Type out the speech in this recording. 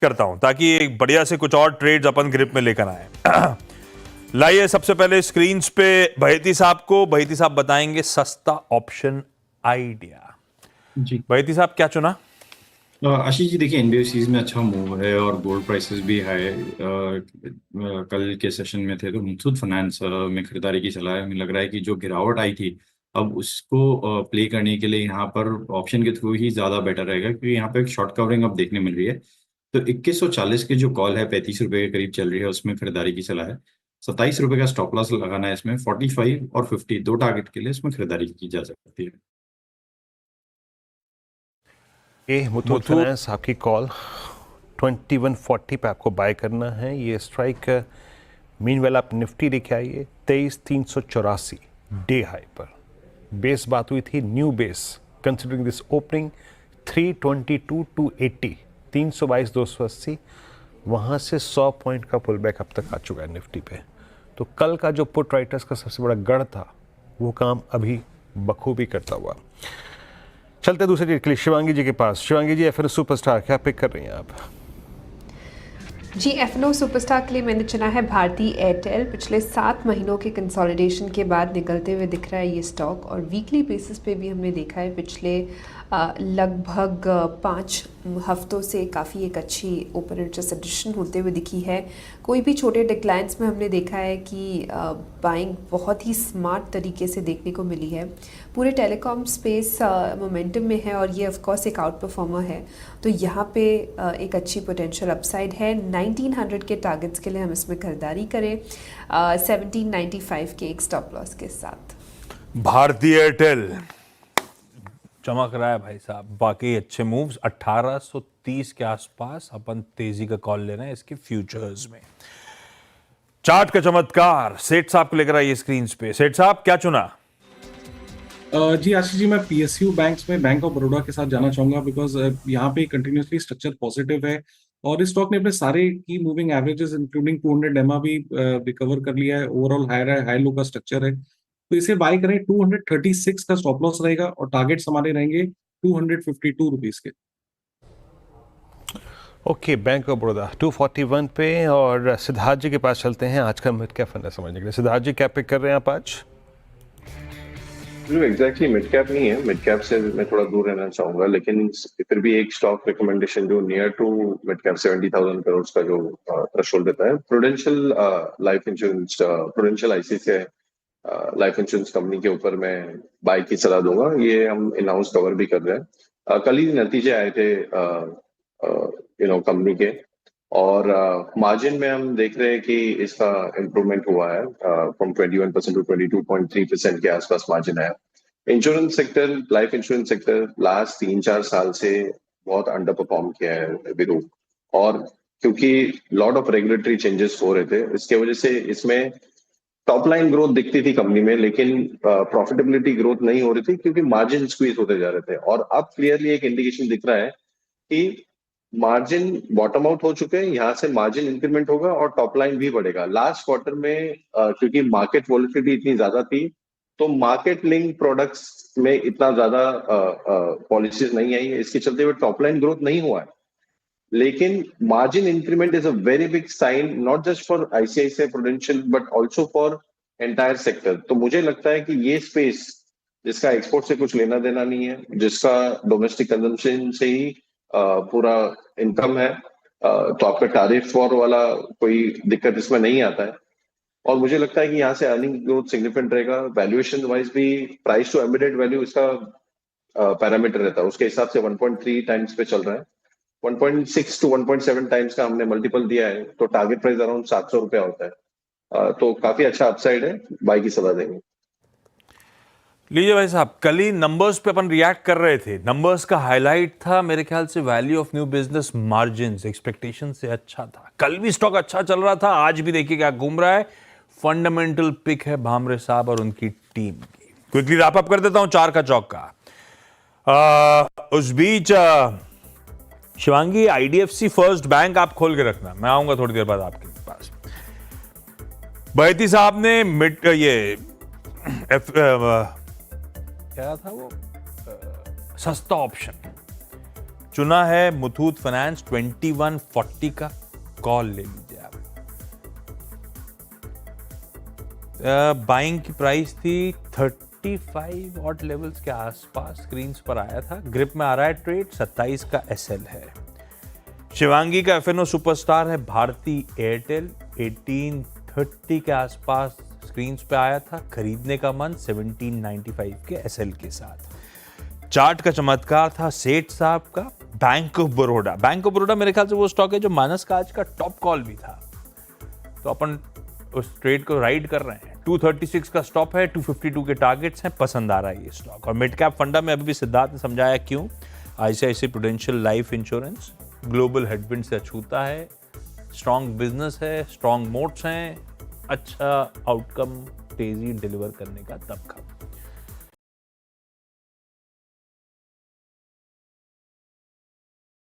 करता हूं ताकि एक बढ़िया से कुछ और ट्रेड्स अपन ग्रिप में लेकर आए। लाइए सबसे पहले स्क्रीन पे बहेती साहब बताएंगे सस्ता ऑप्शन आइडिया। जी। बहेती साहब क्या चुना? आशीष जी, देखिए एनबीएफसीज में अच्छा मूव है और गोल्ड प्राइसेस भी हाई। कल के सेशन में थे तो मुथूट फाइनेंस में खरीदारी की सलाह है। हमें लग रहा है कि जो गिरावट आई थी अब उसको प्ले करने के लिए यहाँ पर ऑप्शन के थ्रू ही ज़्यादा बेटर रहेगा, क्योंकि यहाँ पे एक शॉर्ट कवरिंग अब देखने मिल रही है। तो 2140 की जो कॉल है 35 रुपए के करीब चल रही है, उसमें खरीदारी की सलाह है। 27 रुपए का स्टॉप लॉस लगाना है इसमें। 45 और 50 दो टारगेट के लिए इसमें खरीदारी की जा सकती है। ये मुथूट मुथूट फाइनेंस आपकी कॉल 2140 पे आपको बाय करना है। ये स्ट्राइक मीनवेल आप निफ्टी लेके आइए 23384 डे हाई पर। बेस बात हुई थी new base considering this opening 322,280 322,280 वहाँ से 100 पॉइंट का पुल बैक अब तक आ चुका है निफ्टी पे। तो कल का जो पुट राइटर्स का सबसे बड़ा गढ़ था वो काम अभी बखूबी करता हुआ। चलते दूसरे ट्रेड के लिए शिवांगी जी के पास। शिवांगी जी, एफएनओ सुपरस्टार क्या पिक कर रही हैं आप? जी, एफएनओ सुपरस्टार के लिए मैंने चुना है भारती एयरटेल। पिछले 7 महीनों के कंसोलिडेशन के बाद निकलते हुए दिख रहा है ये स्टॉक, और वीकली बेसिस पे भी हमने देखा है पिछले लगभग 5 हफ्तों से काफ़ी एक अच्छी ओपन इंटरेस्ट एडिशन होते हुए दिखी है। कोई भी छोटे डिक्लाइंस में हमने देखा है कि बाइंग बहुत ही स्मार्ट तरीके से देखने को मिली है। पूरे टेलीकॉम स्पेस मोमेंटम में है और ये ऑफ कोर्स एक आउट परफॉर्मर है, तो यहाँ पे एक अच्छी पोटेंशियल अपसाइड है। 1900 के टारगेट्स के लिए हम इसमें खरीदारी करें 1795 के एक स्टॉप लॉस के साथ। भारतीय एयरटेल चमक रहा है भाई साहब, बाकी अच्छे मूव्स। 1830 के आसपास अपन तेजी का कॉल ले रहे हैं इसके फ्यूचर्स में। चार्ट का चमत्कार सेठ साहब को लेकर आइए स्क्रीन पे। सेठ साहब क्या चुना? जी आशीष जी, मैं पीएसयू बैंक्स में बैंक ऑफ बड़ौदा के साथ जाना चाहूंगा, बिकॉज यहाँ पे कंटिन्यूसली स्ट्रक्चर पॉजिटिव है और इस स्टॉक ने अपने सारे की मूविंग एवरेजेस इंक्लूडिंग 200 एमआ भी रिकवर कर लिया है। ओवरऑल हाई लो का स्ट्रक्चर है, तो इसे बाय करें। 236 का स्टॉप लॉस रहेगा और टारगेट्स हमारे रहेंगे 252 रुपीज के। ओके, बैंक ऑफ बड़ौदा 241 पे। और सिद्धार्थ जी के पास चलते हैं। आज का मिड कैप फंड है समझने के लिए। सिद्धार्थ जी क्या पिक कर रहे हैं आप आज? जो एग्जैक्टली मिड कैप नहीं है, मिड कैप से मैं थोड़ा दूर रहना चाहूंगा, लेकिन फिर भी एक स्टॉक रिकमेंडेशन जो near to mid cap 70,000 crore का जो थ्रेशोल्ड देता है, Prudential life insurance, Prudential ICICI life insurance company के ऊपर मैं बाय की सलाह दूंगा। ये हम इन हाउस कवर भी कर रहे हैं। कल ही नतीजे आए थे कंपनी के, और मार्जिन में हम देख रहे हैं कि इसका इम्प्रूवमेंट हुआ है। फ्रॉम 21% टू 22.3% के आसपास मार्जिन है। Insurance sector, life insurance sector last 3-4 साल से बहुत अंडर परफॉर्म किया है विरू, और क्योंकि लॉट ऑफ रेगुलेटरी चेंजेस हो रहे थे, इसके वजह से इसमें टॉप लाइन ग्रोथ दिखती थी कंपनी में, लेकिन प्रॉफिटेबिलिटी ग्रोथ नहीं हो रही थी क्योंकि मार्जिन स्क्वीज होते जा रहे थे। और अब क्लियरली एक इंडिकेशन दिख रहा है कि मार्जिन बॉटम आउट हो चुके हैं, यहाँ से मार्जिन इंक्रीमेंट होगा और टॉप लाइन भी बढ़ेगा। लास्ट क्वार्टर में क्योंकि मार्केट वॉलिटिलिटी इतनी ज्यादा थी, तो मार्केट लिंक प्रोडक्ट्स में इतना ज्यादा पॉलिसीज नहीं आई है, इसके चलते हुए टॉप लाइन ग्रोथ नहीं हुआ है। लेकिन margin increment is a very big sign, not just for ICICI Prudential but also for entire sector. तो मुझे लगता है कि ये स्पेस जिसका एक्सपोर्ट से कुछ लेना देना नहीं है, जिसका डोमेस्टिक कंजम्पशन से ही पूरा इनकम है, तो आपका टैरिफ वॉर वाला कोई दिक्कत इसमें नहीं आता है। और मुझे लगता है कि यहाँ से अर्निंग ग्रोथ सिग्निफिकेंट रहेगा। वैल्यूएशन वाइज भी प्राइस टू एम्बेडेड वैल्यू इसका पैरामीटर रहता है, उसके हिसाब से 1.3 टाइम्स पे चल रहा है। 1.6 टू 1.7 टाइम्स का हमने मल्टीपल दिया है, तो टारगेट प्राइस अराउंड 700 रुपया होता है। तो काफी अच्छा अपसाइड है, बाई की सलाह देंगे। लीजिए भाई साहब, कल ही नंबर्स पे अपन रिएक्ट कर रहे थे। नंबर्स का हाईलाइट था मेरे ख्याल से value of new business margins, expectation से अच्छा था। कल भी स्टॉक अच्छा चल रहा था, आज भी देखिए क्या घूम रहा है। फंडामेंटल पिक है भामरे साहब और उनकी टीम की। क्विकली रैप अप कर देता हूं चार का चौक का। उस बीच शिवांगी, आईडीएफसी फर्स्ट बैंक आप खोल के रखना, मैं आऊंगा थोड़ी देर बाद आपके पास। बहेती साहब ने मिड ये क्या था वो सस्ता ऑप्शन चुना है मुथूट फाइनेंस 2140 का, कॉल ले लीजिए आप। बाइंग की प्राइस थी 35 ऑड लेवल्स के आसपास, स्क्रीन्स पर आया था। ग्रिप में आ रहा है ट्रेड, 27 का एसएल है। शिवांगी का एफएनओ सुपरस्टार है भारती एयरटेल, 1830 के आसपास स्क्रीन्स पे आया था। खरीदने का मन 1795 के एसएल के साथ। चार्ट का चमत्कार था सेठ साहब का। Bank of Baroda, bank of Baroda मेरे ख्याल से वो स्टॉक है जो मानस का आज का टॉप कॉल भी था, तो अपन उस ट्रेड को राइड कर रहे हैं। 236 का स्टॉप है, 252 के टारगेट्स हैं, पसंद आ रहा है ये स्टॉक। और मिड कैप फंडा में अभी भी सिद्धार्थ ने समझाया क्यों। ICICI prudential life insurance global headwind से अछूता है, स्ट्रॉन्ग बिजनेस है, स्ट्रॉन्ग मोट्स हैं, अच्छा आउटकम तेजी डिलीवर करने का तबका।